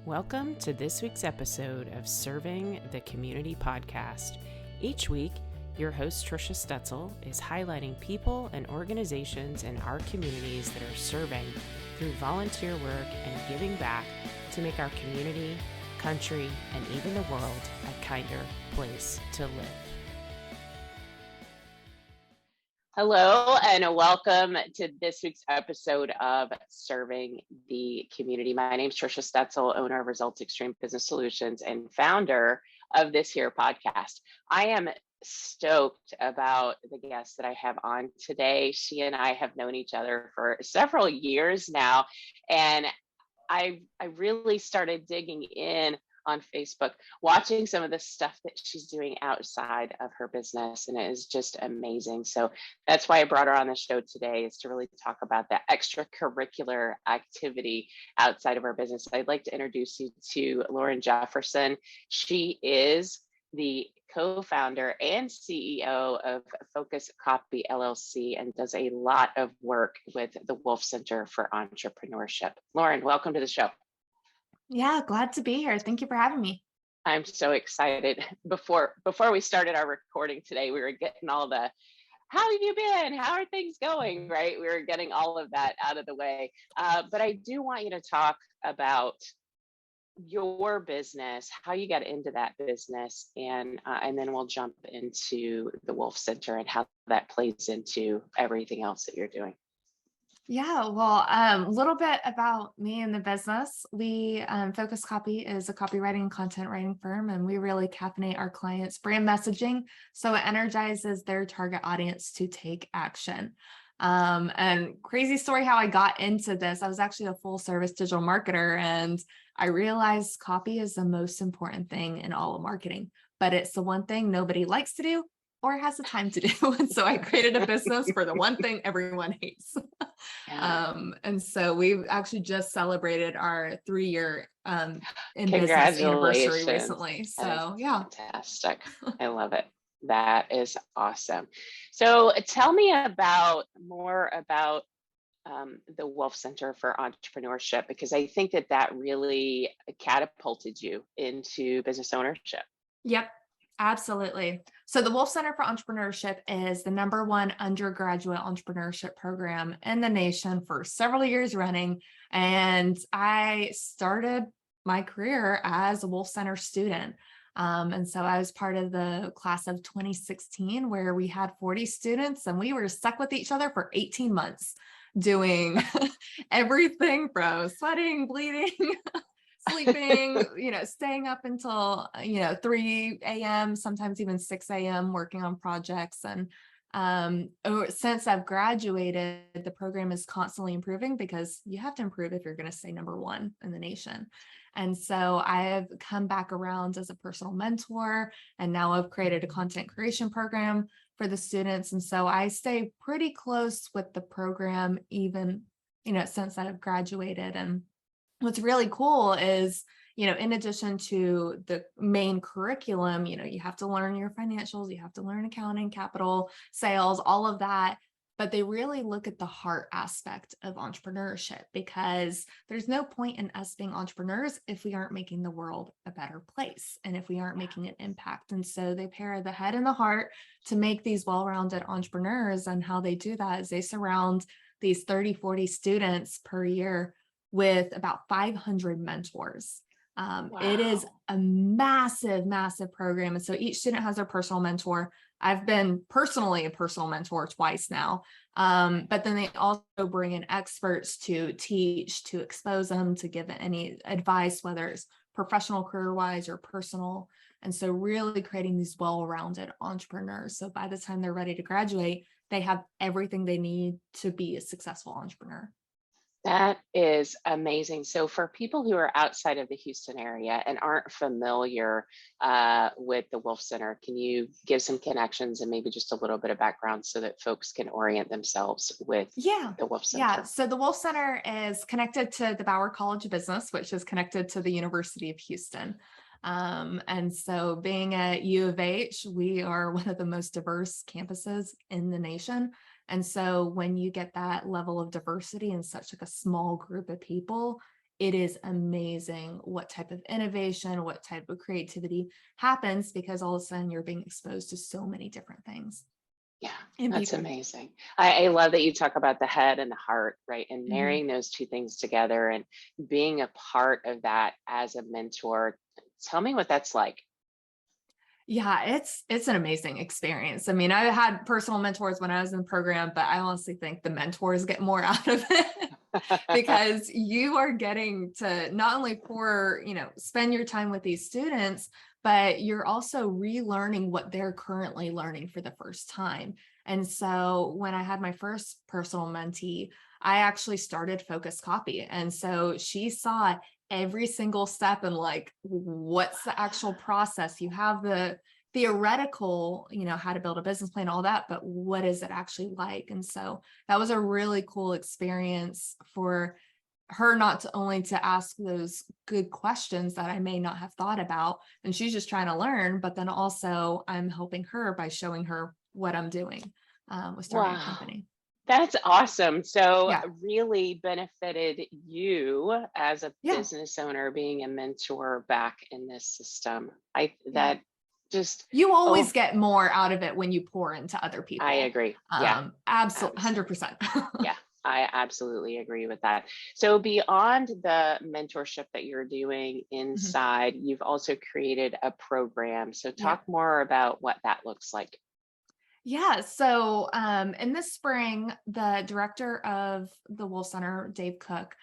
Welcome to this week's episode of Serving the Community podcast. Each week, your host Trisha Stetzel is highlighting people and organizations in our communities that are serving through volunteer work and giving back to make our community, country, and even the world a kinder place to live. Hello, and welcome to this week's episode of Serving the Community. My name is Trisha Stetzel, owner of Results Extreme Business Solutions and founder of this here podcast. I am stoked about the guest that I have on today. She and I have known each other for several years now, and I really started digging in on Facebook, watching some of the stuff that she's doing outside of her business, and it is just amazing. So that's why I brought her on the show today, is to really talk about that extracurricular activity outside of our business. I'd like to introduce you to Lauren Jefferson. She is the co-founder and CEO of FocusCopy LLC and does a lot of work with the Wolff Center for Entrepreneurship. Lauren, welcome to the show. Yeah, glad to be here. Thank you for having me. I'm so excited. Before we started our recording today, we were getting all the, how have you been? How are things going? Right? We were getting all of that out of the way. But I do want you to talk about your business, how you got into that business, and then we'll jump into the Wolff Center and how that plays into everything else that you're doing. Yeah, well, a little bit about me and the business. We FocusCopy is a copywriting and content writing firm, and we really caffeinate our clients' brand messaging so it energizes their target audience to take action. And crazy story how I got into this. I was actually a full service digital marketer, and I realized copy is the most important thing in all of marketing, but it's the one thing nobody likes to do or has the time to do. And so I created a business for the one thing everyone hates. And so we've actually just celebrated our 3-year in business anniversary recently. So yeah. Fantastic. I love it. That is awesome. So tell me more about the Wolff Center for Entrepreneurship, because I think that really catapulted you into business ownership. Yep. Absolutely. So the Wolff Center for Entrepreneurship is the #1 undergraduate entrepreneurship program in the nation for several years running. And I started my career as a Wolff Center student. And so I was part of the class of 2016, where we had 40 students and we were stuck with each other for 18 months doing everything from sweating, bleeding, sleeping, staying up until, 3 a.m., sometimes even 6 a.m. working on projects. And since I've graduated, the program is constantly improving because you have to improve if you're going to stay #1 in the nation. And so I have come back around as a personal mentor, and now I've created a content creation program for the students. And so I stay pretty close with the program, even, since I've graduated. And what's really cool is, in addition to the main curriculum, you have to learn your financials, you have to learn accounting, capital, sales, all of that. But they really look at the heart aspect of entrepreneurship, because there's no point in us being entrepreneurs if we aren't making the world a better place and if we aren't making an impact. And so they pair the head and the heart to make these well-rounded entrepreneurs. And how they do that is they surround these 30, 40 students per year with about 500 mentors. Wow. It is a massive, massive program. And so each student has their personal mentor. I've been personally a personal mentor twice now. But then they also bring in experts to teach, to expose them, to give any advice, whether it's professional, career-wise, or personal. And so really creating these well-rounded entrepreneurs. So by the time they're ready to graduate, they have everything they need to be a successful entrepreneur. That is amazing. So for people who are outside of the Houston area and aren't familiar with the Wolff Center, can you give some connections and maybe just a little bit of background so that folks can orient themselves with the Wolff Center? Yeah. So the Wolff Center is connected to the Bauer College of Business, which is connected to the University of Houston. And so being at U of H, we are one of the most diverse campuses in the nation. And so when you get that level of diversity in such like a small group of people, it is amazing what type of innovation, what type of creativity happens, because all of a sudden you're being exposed to so many different things. Yeah, And that's people, amazing. I love that you talk about the head and the heart, right? And Mhm. marrying those two things together and being a part of that as a mentor. Tell me what that's like. Yeah, it's an amazing experience. I mean, I had personal mentors when I was in the program, but I honestly think the mentors get more out of it because you are getting to not only spend your time with these students, but you're also relearning what they're currently learning for the first time. And so when I had my first personal mentee, I actually started FocusCopy. And so she saw every single step and like, what's the actual process? You have the theoretical, how to build a business plan, all that, but what is it actually like? And so that was a really cool experience for her, not to only to ask those good questions that I may not have thought about, and she's just trying to learn, but then also I'm helping her by showing her what I'm doing with starting a Wow. company. That's awesome. So Yeah. really benefited you as a Yeah. business owner being a mentor back in this system. I Yeah. that just You always oh, get more out of it when you pour into other I people. agree. Yeah, Absolutely, absolutely. 100%. Yeah, I absolutely agree with that. So beyond the mentorship that you're doing Mhm. inside, you've also created a program. So Yeah. talk more about what that looks like. Yeah. So in this spring, the director of the Wolff Center, Dave Cook,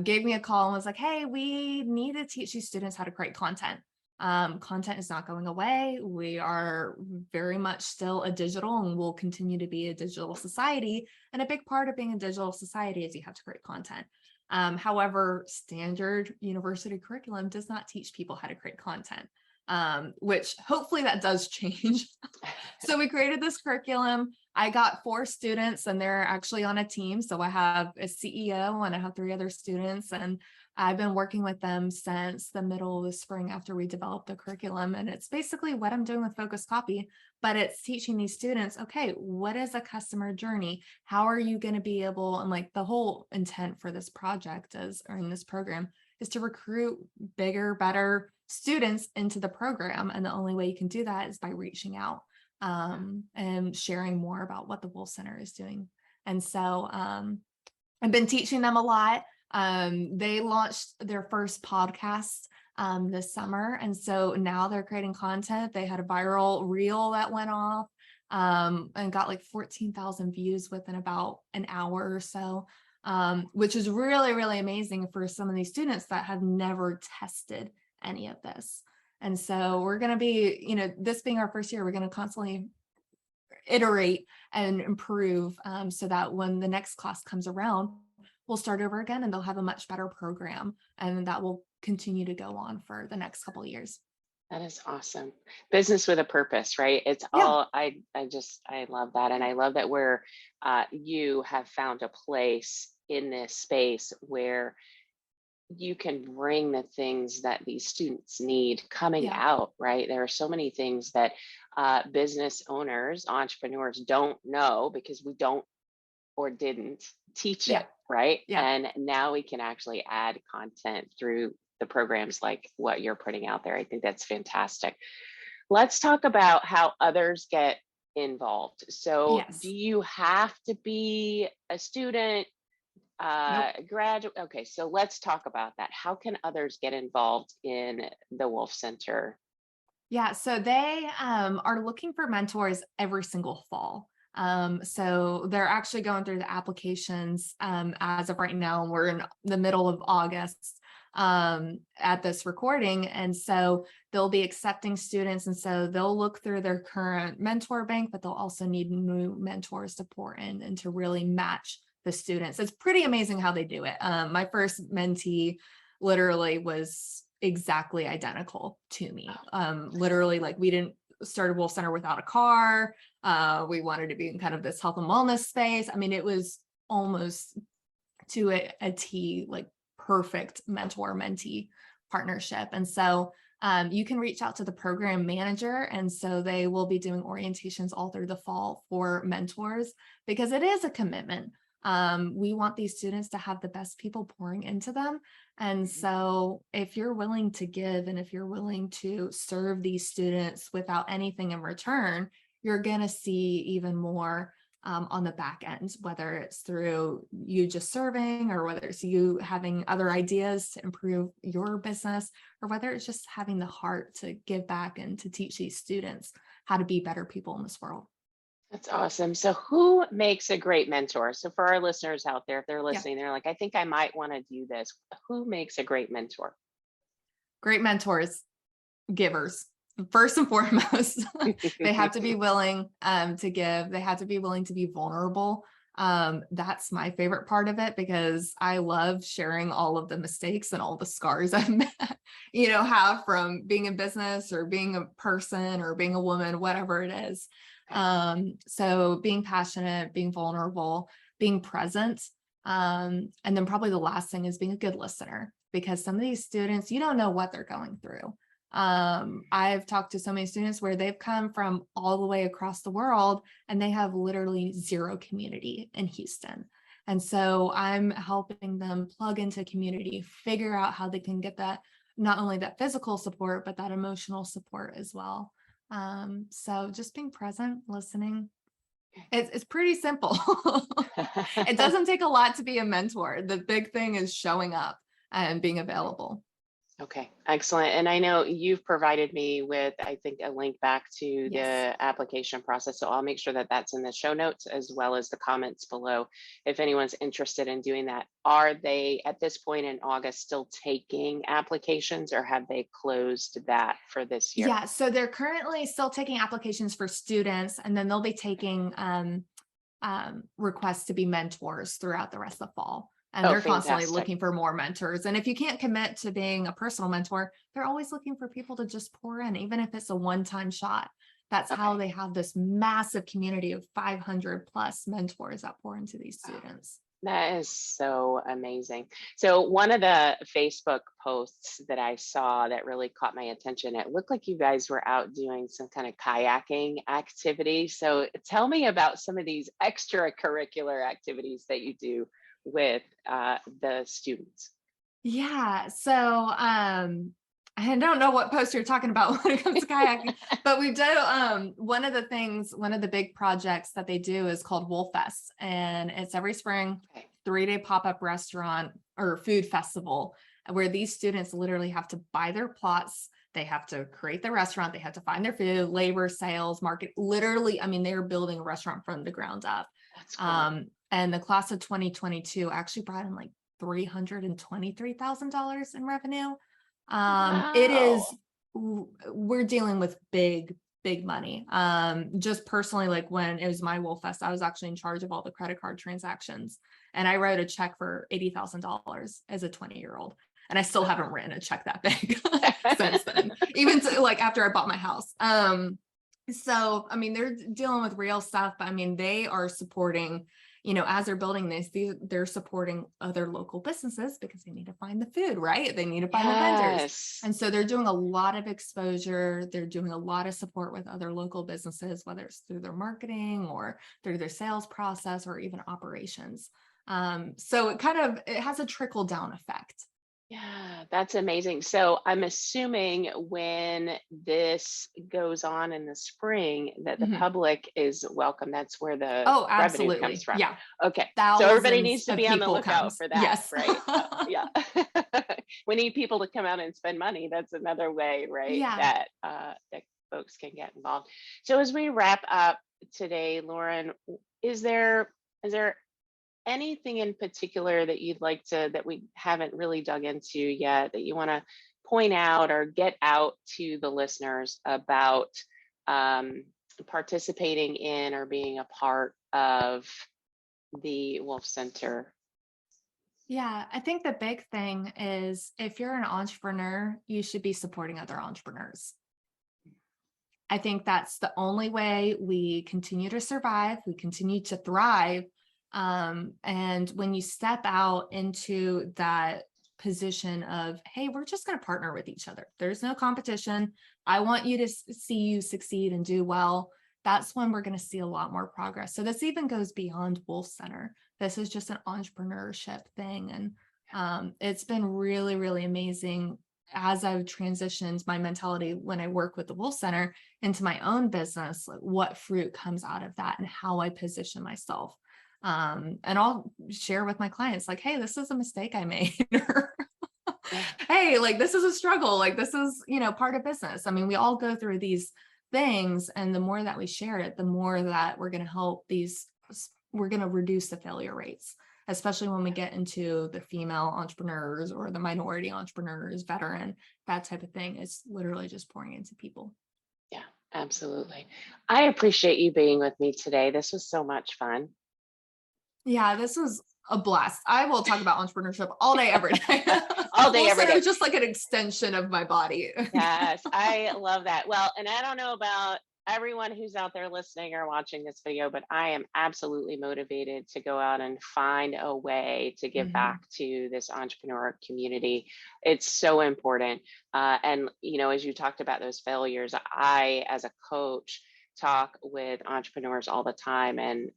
gave me a call and was like, hey, we need to teach these students how to create content. Content is not going away. We are very much still a digital and will continue to be a digital society. And a big part of being a digital society is you have to create content. However, standard university curriculum does not teach people how to create content, which hopefully that does change. So we created this curriculum. I got 4 students and they're actually on a team. So I have a CEO and I have 3 other students, and I've been working with them since the middle of the spring after we developed the curriculum. And it's basically what I'm doing with FocusCopy, but it's teaching these students, okay, what is a customer journey? How are you going to be able, and like the whole intent for this project is, or in this program, is to recruit bigger, better students into the program. And the only way you can do that is by reaching out and sharing more about what the Wolff Center is doing. And so I've been teaching them a lot. They launched their first podcast this summer. And so now they're creating content. They had a viral reel that went off and got like 14,000 views within about an hour or so, which is really, really amazing for some of these students that have never tested any of this. And so we're going to be, this being our first year, we're going to constantly iterate and improve so that when the next class comes around, we'll start over again and they'll have a much better program, and that will continue to go on for the next couple of years. That is awesome. Business with a purpose, right? It's Yeah. all, I love that. And I love that where you have found a place in this space where you can bring the things that these students need coming Yeah. out, right? There are so many things that business owners, entrepreneurs don't know because we don't or didn't teach Yeah. it, right? Yeah. And now we can actually add content through the programs like what you're putting out there. I think that's fantastic. Let's talk about how others get involved. So, do Yes. you have to be a student, Nope. graduate? Okay, so let's talk about that. How can others get involved in the Wolff Center? Yeah, so they are looking for mentors every single fall. So they're actually going through the applications as of right now. We're in the middle of August at this recording. And so they'll be accepting students. And so they'll look through their current mentor bank, but they'll also need new mentors to pour in and to really match the students. It's pretty amazing how they do it. My first mentee literally was exactly identical to me. Literally, like, we didn't start a Wolff Center without a car. We wanted to be in kind of this health and wellness space. I mean, it was almost to a T, like perfect mentor mentee partnership. And so you can reach out to the program manager. And so they will be doing orientations all through the fall for mentors, because it is a commitment. We want these students to have the best people pouring into them. And so if you're willing to give and if you're willing to serve these students without anything in return, you're going to see even more on the back end, whether it's through you just serving or whether it's you having other ideas to improve your business, or whether it's just having the heart to give back and to teach these students how to be better people in this world. That's awesome. So who makes a great mentor? So for our listeners out there, if they're Yeah. listening, they're like, I think I might want to do this. Who makes a great mentor? Great mentors, givers. First and foremost, they have to be willing to give. They have to be willing to be vulnerable. That's my favorite part of it, because I love sharing all of the mistakes and all the scars I've have from being in business or being a person or being a woman, whatever it is. So being passionate, being vulnerable, being present. And then probably the last thing is being a good listener, because some of these students, you don't know what they're going through. I've talked to so many students where they've come from all the way across the world and they have literally zero community in Houston. And so I'm helping them plug into community, figure out how they can get that, not only that physical support, but that emotional support as well. So just being present, listening, it's pretty simple. It doesn't take a lot to be a mentor. The big thing is showing up and being available. Okay, excellent. And I know you've provided me with, I think, a link back to Yes. the application process. So I'll make sure that that's in the show notes as well as the comments below if anyone's interested in doing that. Are they at this point in August still taking applications, or have they closed that for this year? Yeah, so they're currently still taking applications for students, and then they'll be taking requests to be mentors throughout the rest of the fall. And Oh, they're constantly fantastic. looking for more mentors. And if you can't commit to being a personal mentor, they're always looking for people to just pour in, even if it's a one-time shot. That's how Okay. they have this massive community of 500 plus mentors that pour into these students. That is so amazing. So one of the Facebook posts that I saw that really caught my attention, it looked like you guys were out doing some kind of kayaking activity. So tell me about some of these extracurricular activities that you do with the students. Yeah. So I don't know what post you're talking about when it comes to kayaking, but we do one of the big projects that they do is called Wolff Fest. And it's every spring, Okay. 3-day pop-up restaurant or food festival where these students literally have to buy their plots. They have to create the restaurant. They have to find their food, labor, sales, market. Literally, I mean, they're building a restaurant from the ground up. That's cool. And the class of 2022 actually brought in like $323,000 in revenue. It is, Wow. we're dealing with big money. Just personally, like when it was my Wolff Fest, I was actually in charge of all the credit card transactions, and I wrote a check for $80,000 as a 20-year-old. And I still haven't written a check that big since then, even to, like after I bought my house. So, I mean, they're dealing with real stuff, but I mean, they are supporting, as they're building this, they're supporting other local businesses because they need to find the food, right? They need to find the vendors. Yes. And so they're doing a lot of exposure. They're doing a lot of support with other local businesses, whether it's through their marketing or through their sales process or even operations. So it has a trickle down effect. Yeah, that's amazing. So I'm assuming when this goes on in the spring that the Mhm. public is welcome. That's where the Oh, revenue comes absolutely. from. Yeah. Okay. So everybody Thousands needs to of be on the people lookout comes. for that, Yes. right? Yeah. We need people to come out and spend money. That's another way, right? Yeah. That folks can get involved. So as we wrap up today, Lauren, is there anything in particular that you'd like to, that we haven't really dug into yet, that you want to point out or get out to the listeners about participating in or being a part of the Wolff Center? Yeah, I think the big thing is if you're an entrepreneur, you should be supporting other entrepreneurs. I think that's the only way we continue to survive, we continue to thrive. And when you step out into that position of, hey, we're just going to partner with each other. There's no competition. I want you to see you succeed and do well. That's when we're going to see a lot more progress. So this even goes beyond Wolff Center. this is just an entrepreneurship thing. And it's been really, really amazing as I've transitioned my mentality when I work with the Wolff Center into my own business, like what fruit comes out of that and how I position myself. And I'll share with my clients like, hey, this is a mistake I made. Hey, like this is a struggle. Like this is, part of business. I mean, we all go through these things, and the more that we share it, the more that we're going to reduce the failure rates, especially when we get into the female entrepreneurs or the minority entrepreneurs, veteran, that type of thing. It's literally just pouring into people. Yeah, absolutely. I appreciate you being with me today. This was so much fun. Yeah, this was a blast. I will talk about entrepreneurship all day, every day. All day, every day. It's just like an extension of my body. Yes, I love that. Well, and I don't know about everyone who's out there listening or watching this video, but I am absolutely motivated to go out and find a way to give back to this entrepreneur community. It's so important. And, as you talked about those failures, I, as a coach, talk with entrepreneurs all the time. And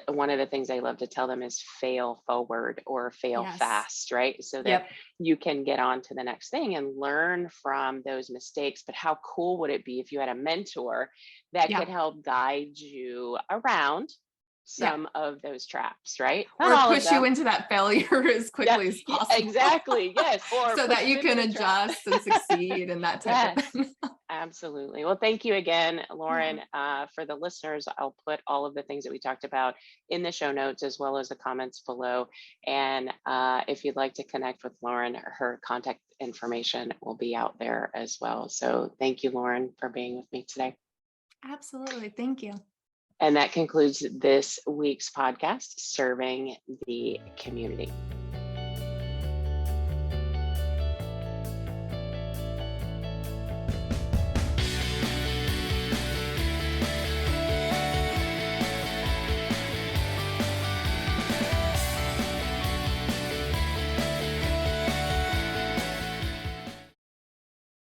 one of the things I love to tell them is fail forward or fail fast, right? So that you can get on to the next thing and learn from those mistakes. But how cool would it be if you had a mentor that could help guide you around some of those traps, right? Or push you into that failure as quickly as possible. Exactly. Yes. Or so that you can adjust and succeed and that type of thing. Absolutely. Well, thank you again, Lauren. For the listeners, I'll put all of the things that we talked about in the show notes, as well as the comments below. And if you'd like to connect with Lauren, her contact information will be out there as well. So thank you, Lauren, for being with me today. Absolutely. Thank you. And that concludes this week's podcast, Serving the Community.